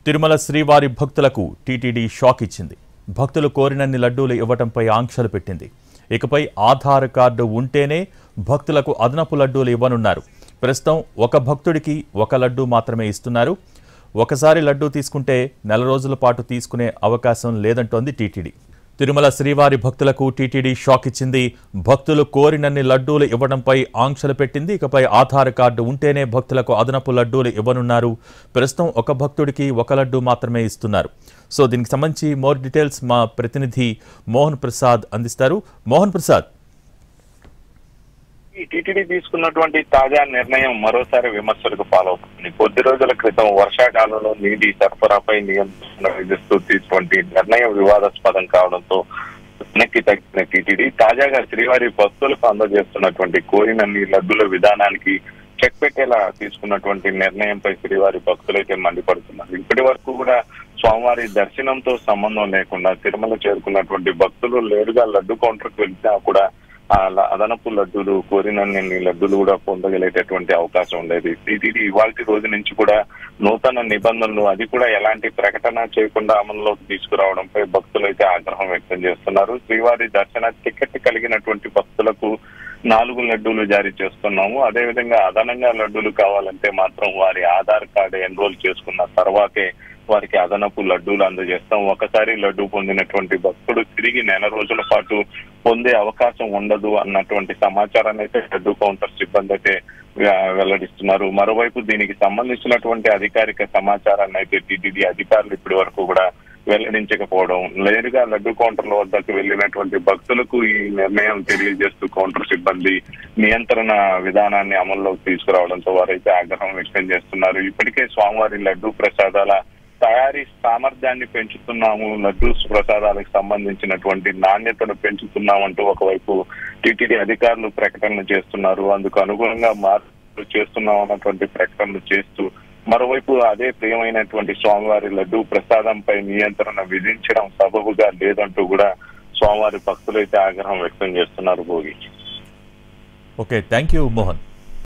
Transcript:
తిరుమల శ్రీవారి భక్తులకు TTD shock ఇచ్చింది. భక్తులు కోరినన్ని లడ్డూలు ఇవ్వడంపై ఆంక్షలు పెట్టింది. ఇకపై ఆధార్ కార్డు ఉంటేనే భక్తులకు అదనపు లడ్డూలు ఇవ్వనున్నారు. ప్రస్తుతం ఒక భక్తుడికి ఒక లడ్డూ మాత్రమే ఇస్తున్నారు. ఒకసారి లడ్డూ తీసుకుంటే నెల రోజుల పాటు తీసుకునే అవకాశం లేదంటోంది టీటీడీ. తిరుమల శ్రీవారి భక్తులకు టీటీడీ షాక్ ఇచ్చింది. భక్తులు కోరినన్ని లడ్డూలు ఇవ్వడంపై ఆంక్షలు పెట్టింది. ఇకపై ఆధార్ కార్డు ఉంటేనే భక్తులకు అదనపు లడ్డూలు ఇవ్వనున్నారు. ప్రస్తుతం ఒక భక్తుడికి ఒక లడ్డూ మాత్రమే ఇస్తున్నారు. సో దీనికి సంబంధించి మోర్ డీటెయిల్స్ మా ప్రతినిధి మోహన్ ప్రసాద్ అందిస్తారు. మోహన్ ప్రసాద్, ఈ టీటీడీ తీసుకున్నటువంటి తాజా నిర్ణయం మరోసారి విమర్శలకు పాలవుతుంది. కొద్ది రోజుల క్రితం వర్షాకాలంలో నీటి సరఫరాపై నియంత్రణ విధిస్తూ తీసుకున్నటువంటి నిర్ణయం వివాదాస్పదం కావడంతో వెనక్కి తగ్గిన టీటీడీ తాజాగా శ్రీవారి భక్తులకు అందజేస్తున్నటువంటి కోరినన్ని లడ్డుల విధానానికి చెక్ పెట్టేలా తీసుకున్నటువంటి నిర్ణయంపై శ్రీవారి భక్తులైతే మండిపడుతున్నారు. ఇప్పటి వరకు కూడా స్వామివారి దర్శనంతో సంబంధం లేకుండా తిరుమల చేరుకున్నటువంటి భక్తులు లేడుగా లడ్డు కౌంటర్కి వెళ్తే కూడా అదనపు లడ్డూలు కోరినన్ని లడ్డూలు కూడా పొందగలిగేటటువంటి అవకాశం ఉండేది. టీటీడీ ఇవాళ రోజు నుంచి కూడా నూతన నిబంధనలు, అది కూడా ఎలాంటి ప్రకటన చేయకుండా అమలులోకి తీసుకురావడంపై భక్తులైతే ఆగ్రహం వ్యక్తం చేస్తున్నారు. శ్రీవారి దర్శన టికెట్ కలిగినటువంటి భక్తులకు 4 లడ్డూలు జారీ చేస్తున్నాము. అదేవిధంగా అదనంగా లడ్డూలు కావాలంటే మాత్రం వారి ఆధార్ కార్డు ఎన్రోల్ చేసుకున్న తర్వాతే వారికి అదనపు లడ్డూలు అందజేస్తాం. ఒకసారి లడ్డూ పొందినటువంటి భక్తుడు తిరిగి నెల రోజుల పాటు పొందే అవకాశం ఉండదు అన్నటువంటి సమాచారాన్ని అయితే లడ్డూ కౌంటర్ సిబ్బంది అయితే వెల్లడిస్తున్నారు. మరోవైపు దీనికి సంబంధించినటువంటి అధికారిక సమాచారాన్ని అయితే టీటీడీ అధికారులు ఇప్పటి వరకు కూడా వెల్లడించకపోవడం, నేరుగా లడ్డూ కౌంటర్ల వద్దకు వెళ్లినటువంటి భక్తులకు ఈ నిర్ణయం తెలియజేస్తూ కౌంటర్ సిబ్బంది నియంత్రణ విధానాన్ని అమల్లోకి తీసుకురావడంతో వారైతే ఆగ్రహం వ్యక్తం చేస్తున్నారు. ఇప్పటికే స్వామివారి లడ్డూ ప్రసాదాల తయారీ సామర్థ్యాన్ని పెంచుతున్నాము, లడ్డూ ప్రసాదాలకు సంబంధించినటువంటి నాణ్యతను పెంచుతున్నామంటూ ఒకవైపు టీటీడీ అధికారులు ప్రకటనలు చేస్తున్నారు. అందుకు అనుగుణంగా మార్పులు చేస్తున్నాం అన్నటువంటి ప్రకటనలు చేస్తూ మరోవైపు అదే ప్రియమైనటువంటి స్వామివారి లడ్డూ ప్రసాదంపై నియంత్రణ విధించడం సబబుగా లేదంటూ కూడా స్వామివారి భక్తులైతే ఆగ్రహం వ్యక్తం చేస్తున్నారు. Bhogi. Okay, thank you Mohan.